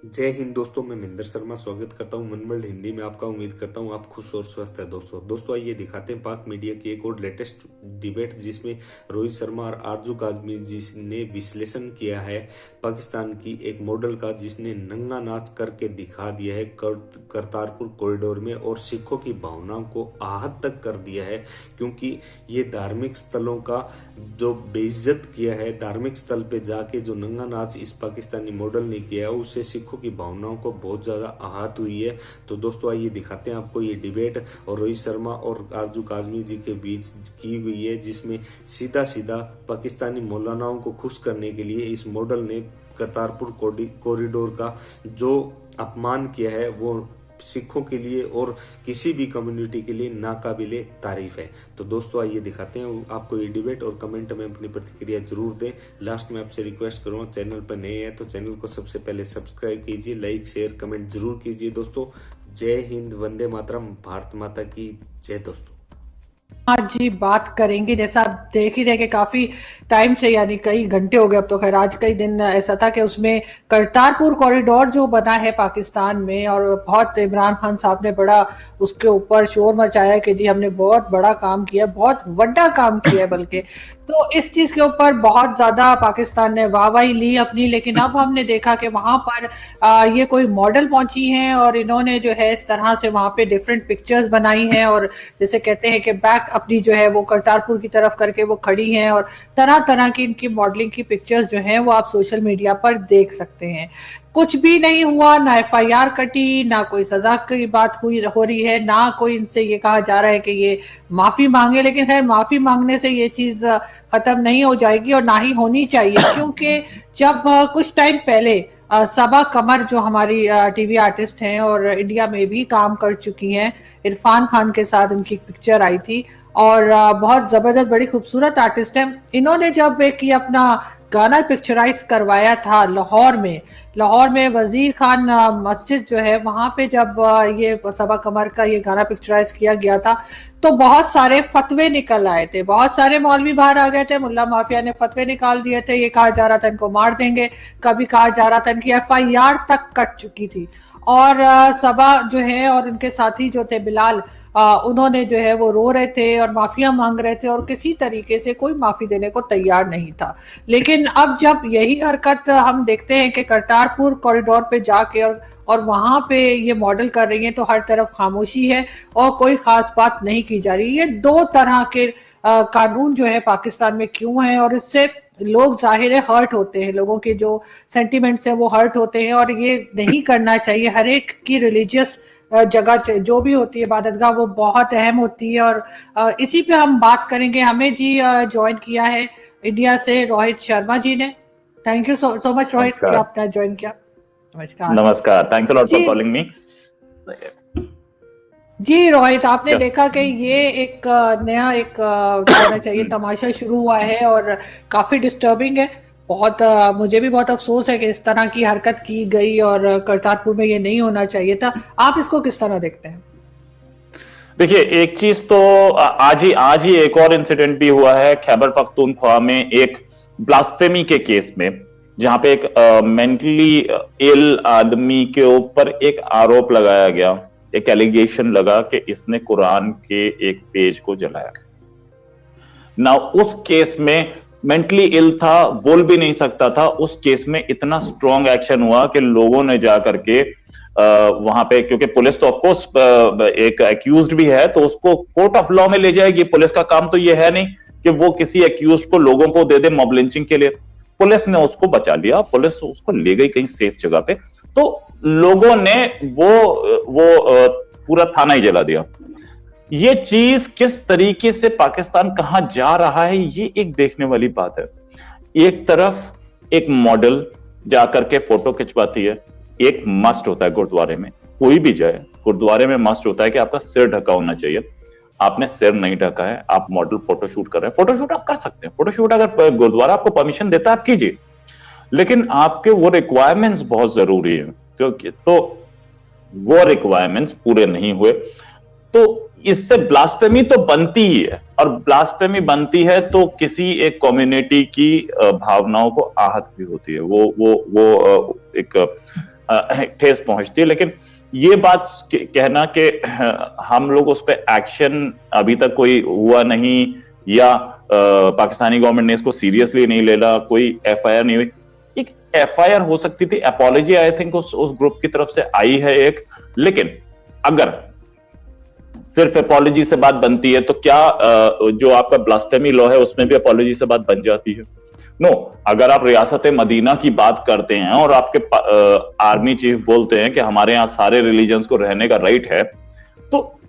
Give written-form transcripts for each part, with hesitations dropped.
जय हिंद दोस्तों, मैं महेंद्र शर्मा स्वागत करता हूं मन वर्ल्ड हिंदी में आपका। उम्मीद करता हूं आप खुश और स्वस्थ है। दोस्तों आइए दिखाते हैं पाक मीडिया की एक और लेटेस्ट डिबेट, जिसमें रोहित शर्मा और आरजू काजमी जिसने विश्लेषण किया है पाकिस्तान की एक मॉडल का, जिसने नंगा नाच करके दिखा दिया है करतारपुर कॉरिडोर में और सिखों की भावनाओं को आहत तक कर दिया है। क्योंकि ये धार्मिक स्थलों का जो बेइज्जत किया है, धार्मिक स्थल पे जाके जो नंगा नाच इस पाकिस्तानी मॉडल ने किया है, उससे सिखों की भावनाओं को बहुत ज्यादा आहत हुई है। तो दोस्तों आइए दिखाते हैं आपको ये डिबेट और रोहित शर्मा और आरजू काजमी जी के बीच की हुई है, जिसमें सीधा सीधा पाकिस्तानी मौलानाओं को खुश करने के लिए इस मॉडल ने करतारपुर कॉरिडोर का जो अपमान किया है वो सिखों के लिए और किसी भी कम्युनिटी के लिए नाकाबिले तारीफ है। तो दोस्तों आइए दिखाते हैं आपको ये डिबेट और कमेंट में अपनी प्रतिक्रिया जरूर दें। लास्ट में आपसे रिक्वेस्ट करूंगा, चैनल पर नए हैं तो चैनल को सबसे पहले सब्सक्राइब कीजिए, लाइक शेयर कमेंट जरूर कीजिए। दोस्तों जय हिंद, वंदे मातरम, भारत माता की जय। दोस्तों हाँ जी, बात करेंगे। जैसा आप देख ही रहे कि काफी टाइम से, यानी कई घंटे हो गए अब तो, खैर आज कई दिन ऐसा था कि उसमें करतारपुर कॉरिडोर जो बना है पाकिस्तान में, और बहुत इमरान खान साहब ने बड़ा उसके ऊपर शोर मचाया कि जी हमने बहुत बड़ा काम किया, बहुत बड़ा काम किया है बल्कि। तो इस चीज के ऊपर बहुत ज्यादा पाकिस्तान ने वाहवाही ली अपनी। लेकिन अब हमने देखा कि वहां पर ये कोई मॉडल पहुंची हैं और इन्होंने जो है इस तरह से वहां पे डिफरेंट पिक्चर्स बनाई हैं, और जैसे कहते हैं कि बैक अपनी जो है वो करतारपुर की तरफ करके वो खड़ी हैं, और तरह तरह की इनकी मॉडलिंग की पिक्चर्स जो हैं वो आप सोशल मीडिया पर देख सकते हैं। कुछ भी नहीं हुआ, ना एफआईआर कटी, ना कोई सजा की बात हुई हो रही है, ना कोई इनसे ये कहा जा रहा है कि ये माफी मांगे। लेकिन खैर माफी मांगने से ये चीज खत्म नहीं हो जाएगी और ना ही होनी चाहिए, क्योंकि जब कुछ टाइम पहले सबा कमर जो हमारी टीवी आर्टिस्ट हैं और इंडिया में भी काम कर चुकी हैं, इरफान खान के साथ उनकी पिक्चर आई थी, और बहुत जबरदस्त बड़ी खूबसूरत आर्टिस्ट है। इन्होंने जब एक ये अपना गाना पिक्चराइज करवाया था लाहौर में वजीर खान मस्जिद जो है वहां पे, जब ये सबा कमर का ये गाना पिक्चराइज किया गया था, तो बहुत सारे फतवे निकल आए थे, बहुत सारे मौलवी बाहर आ गए थे, मुल्ला माफिया ने फतवे निकाल दिए थे। ये कहा जा रहा था इनको मार देंगे, कभी कहा जा रहा था इनकी एफआईआर तक कट चुकी थी। और सबा जो है और उनके साथी जो थे बिलाल, उन्होंने जो है वो रो रहे थे और माफिया मांग रहे थे, और किसी तरीके से कोई माफी देने को तैयार नहीं था। लेकिन अब जब यही हरकत हम देखते हैं कि करतारपुर कॉरिडोर पे जाके और वहां पे ये मॉडल कर रही है, तो हर तरफ खामोशी है और कोई खास बात नहीं की जा रही। ये दो तरह के कानून जो है पाकिस्तान में क्यों है, और इससे लोग जाहिर है हर्ट होते हैं, लोगों के जो सेंटिमेंट्स हैं वो हर्ट होते हैं, और ये नहीं करना चाहिए। हर एक की रिलीजियस जगह जो भी होती है इबादतगाह, वो बहुत अहम होती है। और इसी पे हम बात करेंगे। हमें जी ज्वाइन किया है इंडिया से रोहित शर्मा जी ने। Thank you so much Rohit कि नमस्कार। आपने ज्वाइन किया। नमस्कार नमस्कार, थैंक्स अ लॉट फॉर जी। Calling me. जी रोहित, आपने यस। देखा कि ये एक नया एक कहना चाहिए तमाशा शुरू हुआ है, और काफी डिस्टर्बिंग है। बहुत मुझे भी बहुत अफसोस है कि इस तरह की हरकत की गई, और करतारपुर में ये नहीं होना चाहिए था। आप इसको किस तरह देखते हैं? देखिए, एक चीज तो आज ही एक और इंसिडेंट भी हुआ है खैबर पख्तूनख्वा में, एक ब्लास्फेमी के केस में, जहां पे एक मेंटली इल आदमी के ऊपर एक आरोप लगाया गया, एक एलिगेशन लगा कि इसने कुरान के एक पेज को जलाया ना। उस केस में मेंटली इल था, बोल भी नहीं सकता था। उस केस में इतना स्ट्रॉन्ग एक्शन हुआ कि लोगों ने जाकर के वहां पे, क्योंकि पुलिस तो ऑफकोर्स एक एक्यूज्ड भी है, तो उसको कोर्ट ऑफ लॉ में ले जाएगी। पुलिस का काम तो ये है नहीं कि वो किसी एक्यूज्ड को लोगों को दे दे मॉब लिंचिंग के लिए। पुलिस ने उसको बचा लिया, पुलिस उसको ले गई कहीं सेफ जगह पे, तो लोगों ने वो पूरा थाना ही जला दिया। ये चीज किस तरीके से पाकिस्तान कहां जा रहा है, ये एक देखने वाली बात है। एक तरफ एक मॉडल जाकर के फोटो खिंचवाती है। एक मस्ट होता है गुरुद्वारे में, कोई भी जाए गुरुद्वारे में मस्ट होता है कि आपका सिर ढका होना चाहिए। आपने सिर नहीं ढका है, आप मॉडल फोटोशूट कर रहे हैं। फोटोशूट आप कर सकते हैं, फोटोशूट अगर गुरुद्वारा आपको परमिशन देता है आप कीजिए, लेकिन आपके वो रिक्वायरमेंट्स बहुत जरूरी है, क्योंकि तो वो रिक्वायरमेंट्स पूरे नहीं हुए तो इससे ब्लास्फेमी तो बनती ही है। और ब्लास्फेमी बनती है तो किसी एक कम्युनिटी की भावनाओं को आहत भी होती है। वो एक ठेस पहुंचती है। लेकिन ये बात कहना कि हम लोग उस पर एक्शन अभी तक कोई हुआ नहीं, या पाकिस्तानी गवर्नमेंट ने इसको सीरियसली नहीं लेना, कोई एफआईआर नहीं हुई। एक एफआईआर हो सकती थी, अपॉलॉजी आई थिंक उस ग्रुप की तरफ से आई है एक, लेकिन अगर सिर्फ अपॉलॉजी से बात बनती है तो क्या जो आपका ब्लास्फेमी लॉ है उसमें भी अपॉलॉजी से बात बन जाती है? नो, अगर आप रियासत मदीना की बात करते हैं और आपके आर्मी चीफ बोलते हैं कि हमारे यहाँ सारे रिलीजन्स को रहने का राइट है, तो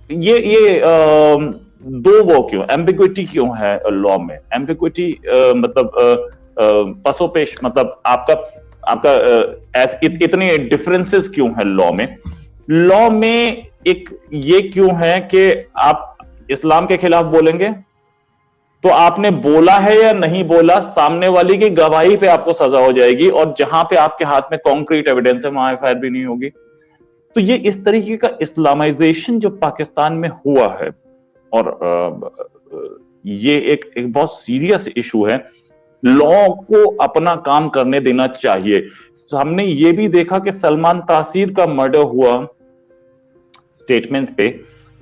ये दो वो क्यों, एम्बिग्विटी क्यों है लॉ में? एम्बिग्विटी मतलब पसोपेश, मतलब आपका इतनी डिफरेंसेस क्यों है लॉ में? लॉ में एक ये क्यों है कि आप इस्लाम के खिलाफ बोलेंगे तो आपने बोला है या नहीं बोला, सामने वाली की गवाही पे आपको सजा हो जाएगी, और जहां पे आपके हाथ में कॉन्क्रीट एविडेंस है वहां एफआईआर भी नहीं होगी। तो ये इस तरीके का इस्लामाइजेशन जो पाकिस्तान में हुआ है, और ये एक बहुत सीरियस इशू है। लॉ को अपना काम करने देना चाहिए। हमने ये भी देखा कि सलमान तासीर का मर्डर हुआ स्टेटमेंट पे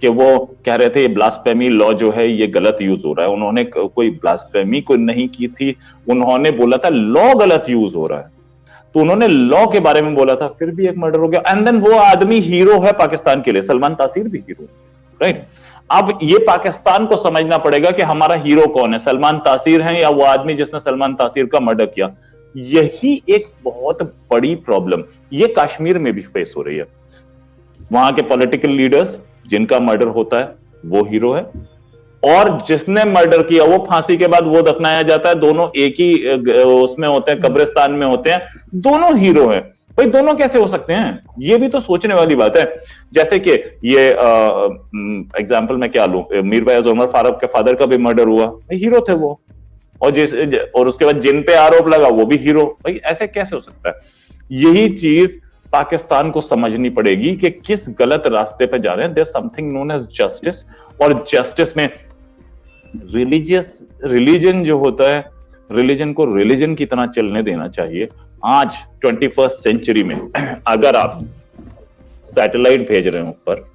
कि वो कह रहे थे ये ब्लास्फेमी लॉ जो है ये गलत यूज हो रहा है। उन्होंने कोई ब्लास्फेमी को नहीं की थी, उन्होंने बोला था लॉ गलत यूज हो रहा है, तो उन्होंने लॉ के बारे में बोला था, फिर भी एक मर्डर हो गया। एंड देन वो आदमी हीरो है पाकिस्तान के लिए, सलमान तासीर भी हीरो, राइट? अब ये पाकिस्तान को समझना पड़ेगा कि हमारा हीरो कौन है, सलमान तासीर है या वो आदमी जिसने सलमान तासीर का मर्डर किया। यही एक बहुत बड़ी प्रॉब्लम ये कश्मीर में भी फेस हो रही है। वहां के पॉलिटिकल लीडर्स जिनका मर्डर होता है वो हीरो है, और जिसने मर्डर किया वो फांसी के बाद वो दफनाया जाता है, दोनों एक ही उसमें होते हैं, कब्रिस्तान में होते हैं, दोनों हीरो हैं। भाई दोनों कैसे हो सकते हैं? ये भी तो सोचने वाली बात है। जैसे कि ये एग्जांपल मैं क्या लूं, मीर फैज उमर फारूक के फादर का भी मर्डर हुआ, हीरो थे वो, और उसके बाद जिन पे आरोप लगा वो भी हीरो। भाई ऐसे कैसे हो सकता है? यही चीज पाकिस्तान को समझनी पड़ेगी कि किस गलत रास्ते पे जा रहे हैं। There something known as justice, और जस्टिस में रिलीजन जो होता है, रिलीजन को रिलीजन की तरह चलने देना चाहिए। आज 21st सेंचुरी में अगर आप सैटेलाइट भेज रहे हैं ऊपर,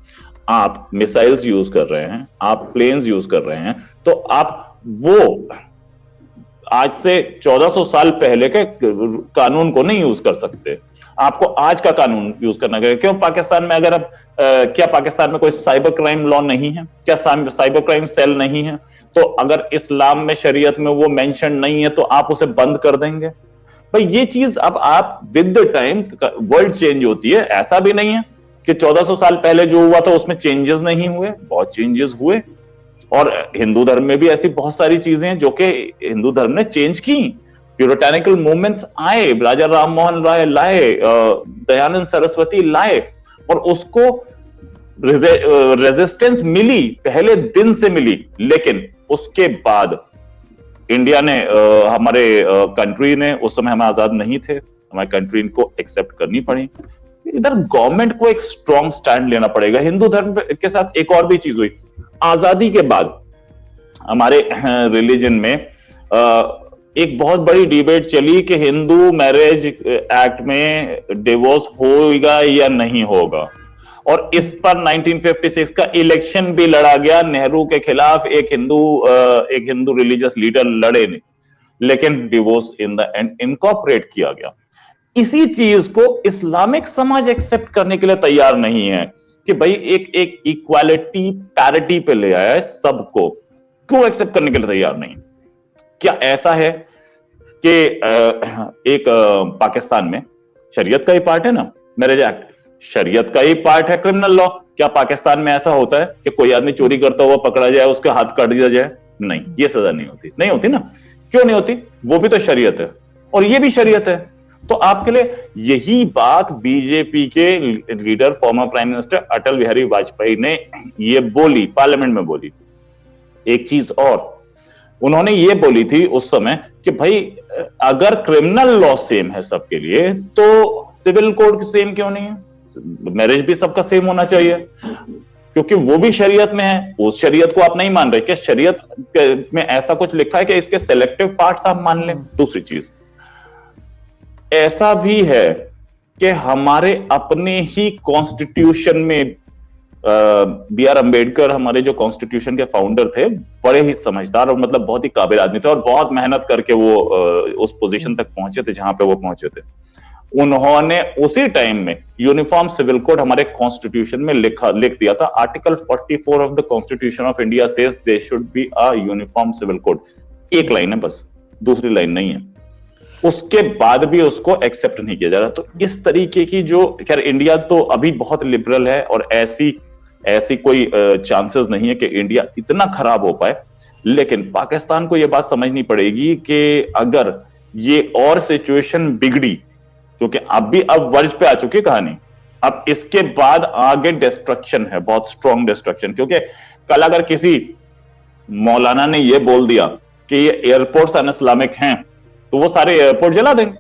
आप मिसाइल्स यूज कर रहे हैं, आप प्लेन्स यूज कर रहे हैं, तो आप वो आज से 1400 साल पहले के कानून को नहीं यूज कर सकते। आपको आज का कानून यूज करना चाहिए। क्यों पाकिस्तान में अगर आप क्या पाकिस्तान में कोई साइबर क्राइम लॉ नहीं है? क्या साइबर क्राइम सेल नहीं है? तो अगर इस्लाम में, शरीयत में वो मेंशन नहीं है तो आप उसे बंद कर देंगे? भाई ये चीज अब आप with the time world change होती है। ऐसा भी नहीं है कि 1400 साल पहले जो हुआ था उसमें चेंजेस नहीं हुए, बहुत चेंजेस हुए। और हिंदू धर्म में भी ऐसी बहुत सारी चीजें हैं जो कि हिंदू धर्म ने चेंज की। प्यूरिटैनिकल मूवमेंट्स आए, राजा राम मोहन राय लाए, दयानंद सरस्वती लाए, और उसको रेजिस्टेंस मिली, पहले दिन से मिली। लेकिन उसके बाद इंडिया ने, हमारे कंट्री ने, उस समय हम आजाद नहीं थे, हमारी कंट्री को एक्सेप्ट करनी पड़ी। इधर गवर्नमेंट को एक स्ट्रॉन्ग स्टैंड लेना पड़ेगा। हिंदू धर्म के साथ एक और भी चीज हुई आजादी के बाद, हमारे रिलीजन में एक बहुत बड़ी डिबेट चली कि हिंदू मैरिज एक्ट में डिवोर्स होगा या नहीं होगा, और इस पर 1956 का इलेक्शन भी लड़ा गया नेहरू के खिलाफ। एक हिंदू रिलीजियस लीडर लड़े नहीं, लेकिन divorce in the end incorporate किया गया। इसी चीज को इस्लामिक समाज एक्सेप्ट करने के लिए तैयार नहीं है कि भाई एक इक्वालिटी, पैरिटी पे ले आया है सबको, क्यों एक्सेप्ट करने के लिए तैयार नहीं? क्या ऐसा है कि एक पाकिस्तान में शरीयत का ही पार्ट है ना मैरिज एक्ट, शरीयत का ही पार्ट है क्रिमिनल लॉ। क्या पाकिस्तान में ऐसा होता है कि कोई आदमी चोरी करता हुआ पकड़ा जाए, उसका हाथ काट दिया जाए? नहीं, ये सजा नहीं होती। नहीं होती ना, क्यों नहीं होती? वो भी तो शरीयत है और ये भी शरीयत है। तो आपके लिए यही बात बीजेपी के leader, former prime minister Atal Bihari Vajpayee ने ये बोली, पार्लियामेंट में बोली। एक चीज और उन्होंने ये बोली थी उस समय कि भाई अगर क्रिमिनल लॉ सेम है सबके लिए तो सिविल कोड सेम क्यों नहीं है? मैरिज भी सबका सेम होना चाहिए, क्योंकि वो भी शरीयत में है। उस शरीयत को आप नहीं मान रहे, क्या शरीयत में ऐसा कुछ लिखा है कि इसके सिलेक्टिव पार्ट्स आप मान लें? दूसरी चीज ऐसा भी है कि हमारे अपने ही कॉन्स्टिट्यूशन में B.R. अम्बेडकर हमारे जो कॉन्स्टिट्यूशन के फाउंडर थे, बड़े ही समझदार और मतलब बहुत ही काबिल आदमी थे और बहुत मेहनत करके वो उस पोजीशन तक पहुंचे थे जहां पे वो पहुंचे थे। उन्होंने उसी टाइम में यूनिफॉर्म सिविल कोड हमारे कॉन्स्टिट्यूशन में लिख दिया था। Article 44 of the constitution of India says they should be a uniform civil code. एक लाइन है बस, दूसरी लाइन नहीं है। उसके बाद भी उसको एक्सेप्ट नहीं किया जा रहा। तो इस तरीके की जो, खैर इंडिया तो अभी बहुत लिबरल है और ऐसी कोई चांसेस नहीं है कि इंडिया इतना खराब हो पाए, लेकिन पाकिस्तान को यह बात समझनी पड़ेगी कि अगर ये और सिचुएशन बिगड़ी, क्योंकि अब वर्ज पे आ चुकी कहानी, अब इसके बाद आगे डिस्ट्रक्शन है, बहुत स्ट्रॉन्ग डिस्ट्रक्शन। क्योंकि कल अगर किसी मौलाना ने यह बोल दिया कि ये एयरपोर्ट्स अनइस्लामिक हैं, तो वो सारे एयरपोर्ट जला देंगे।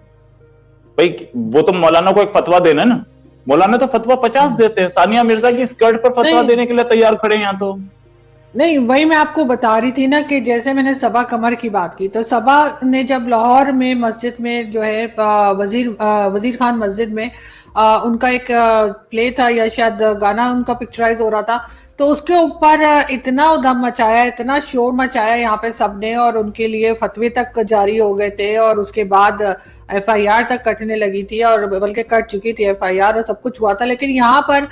भाई वो तो मौलाना को एक फतवा देना है ना, मौलाना तो फतवा 50 देते हैं। सानिया मिर्जा की स्कर्ट पर फतवा देने के लिए तैयार खड़े हैं यहाँ तो। नहीं, वही मैं आपको बता रही थी ना कि जैसे मैंने सबा कमर की बात की, तो सबा ने जब लाहौर में मस्जिद में जो है वजीर खान मस्जिद में उनका एक प्ले था या शायद गाना उनका पिक्चराइज हो रहा था, तो उसके ऊपर इतना उधम मचाया, इतना शोर मचाया यहाँ पे सबने, और उनके लिए फतवे तक जारी हो गए थे और उसके बाद FIR तक कटने लगी थी, और बल्कि कट चुकी थी FIR और सब कुछ हुआ था। लेकिन यहाँ पर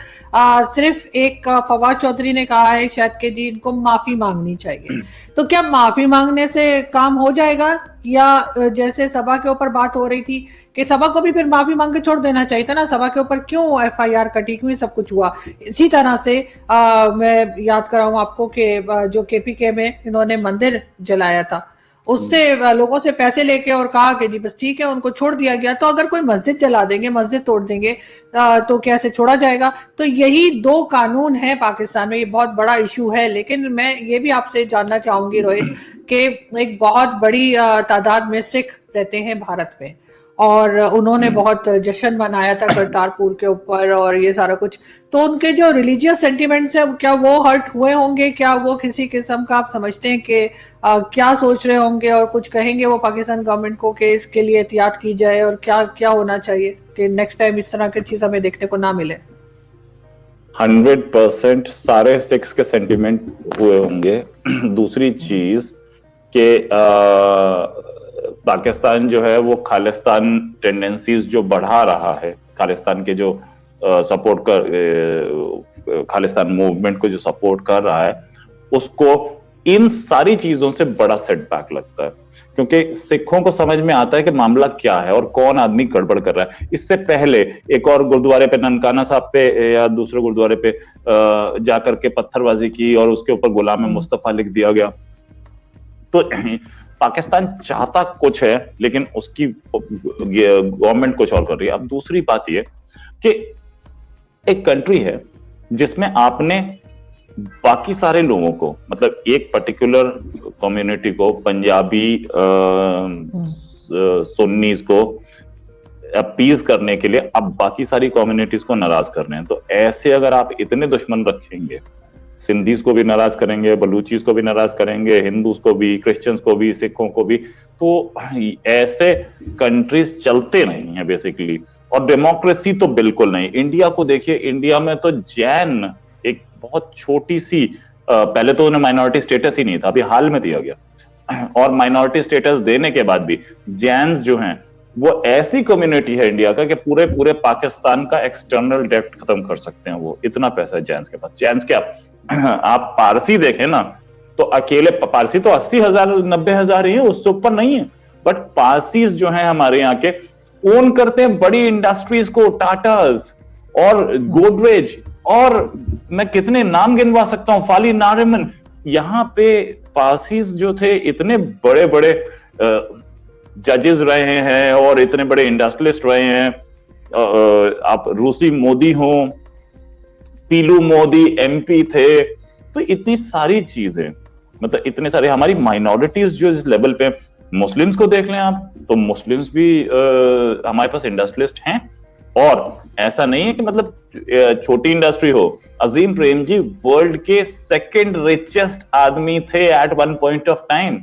सिर्फ एक फवाद चौधरी ने कहा है शायद कि जी इनको माफी मांगनी चाहिए। तो क्या माफी मांगने से काम हो जाएगा, या जैसे सभा के ऊपर बात हो रही थी कि सभा को भी फिर माफी मांग के छोड़ देना चाहिए था ना? सभा के ऊपर क्यों FIR कटी, क्यों सब कुछ हुआ? इसी तरह से मैं याद कराऊं आपको कि जो KPK में इन्होंने मंदिर जलाया था, उससे लोगों से पैसे लेके और कहा कि जी बस ठीक है, उनको छोड़ दिया गया। तो अगर कोई मस्जिद जला देंगे, मस्जिद तोड़ देंगे, तो कैसे छोड़ा जाएगा? तो यही दो कानून है पाकिस्तान में, ये बहुत बड़ा इशू है। लेकिन मैं ये भी आपसे जानना चाहूंगी रोहित कि एक बहुत बड़ी तादाद में सिख रहते हैं भारत में, और उन्होंने बहुत जश्न मनाया था करतारपुर के ऊपर और ये सारा कुछ, तो उनके जो रिलीजियस सेंटिमेंट्स है क्या वो हर्ट हुए होंगे? क्या वो किसी किस्म का आप समझते हैं कि क्या सोच रहे होंगे और कुछ कहेंगे वो पाकिस्तान गवर्नमेंट को कि इसके लिए एहतियात की जाए और क्या क्या होना चाहिए कि नेक्स्ट टाइम इस तरह की चीज हमें देखने को ना मिले? 100% सारे सिक्स के सेंटिमेंट हुए होंगे। दूसरी चीज के पाकिस्तान जो है वो खालिस्तान टेंडेंसीज जो बढ़ा रहा है, खालिस्तान के जो सपोर्ट कर, खालिस्तान मूवमेंट को जो सपोर्ट कर रहा है, उसको इन सारी चीजों से बड़ा सेटबैक लगता है। क्योंकि सिखों को समझ में आता है कि मामला क्या है और कौन आदमी गड़बड़ कर रहा है। इससे पहले एक और गुरुद्वारे पे, ननकाना साहब पे या दूसरे गुरुद्वारे पे जाकर के पत्थरबाजी की और उसके ऊपर गुलाम मुस्तफा लिख दिया गया। तो पाकिस्तान चाहता कुछ है लेकिन उसकी गवर्नमेंट कुछ और कर रही है। अब दूसरी बात यह कि एक कंट्री है जिसमें आपने बाकी सारे लोगों को, मतलब एक पर्टिकुलर कम्युनिटी को, पंजाबी सुन्नीज को अपीज करने के लिए अब बाकी सारी कम्युनिटीज को नाराज कर रहे हैं। तो ऐसे अगर आप इतने दुश्मन रखेंगे, सिंधीज को भी नाराज करेंगे, बलूचीज को भी नाराज करेंगे, हिंदूज को भी, क्रिश्चियंस को भी, सिखों को भी, तो ऐसे कंट्रीज चलते नहीं है बेसिकली। और डेमोक्रेसी तो बिल्कुल नहीं। इंडिया को देखिए, इंडिया में तो जैन एक बहुत छोटी सी, पहले तो उन्हें माइनॉरिटी स्टेटस ही नहीं था, अभी हाल में दिया गया, और माइनॉरिटी स्टेटस देने के बाद भी जैन जो हैं वो ऐसी कम्युनिटी है इंडिया का कि पूरे पूरे पाकिस्तान का एक्सटर्नल डेब्ट खत्म कर सकते हैं। वो इतना पैसा है जैन्स के पास। जैन्स क्या, आप पारसी देखें ना तो अकेले पारसी तो 80,000 90,000 ही है, उससे ऊपर नहीं है। बट पारसीज जो हैं हमारे यहाँ के ओन करते हैं बड़ी इंडस्ट्रीज को, टाटास और गोदरेज, और मैं कितने नाम गिनवा सकता हूं, फाली नारिमन। यहाँ पे पारसीज जो थे इतने बड़े बड़े जजेस रहे हैं और इतने बड़े इंडस्ट्रियलिस्ट रहे हैं। आप रूसी मोदी हो, पीलू मोदी MP थे, तो इतनी सारी चीजें, मतलब इतने सारे हमारी माइनॉरिटीज जो इस लेवल पे, मुस्लिम्स को देख लें आप, तो मुस्लिम्स भी हमारे पास इंडस्ट्रियलिस्ट हैं। और ऐसा नहीं है कि मतलब छोटी इंडस्ट्री हो। अजीम प्रेमजी वर्ल्ड के सेकंड रिचेस्ट आदमी थे at one point of time.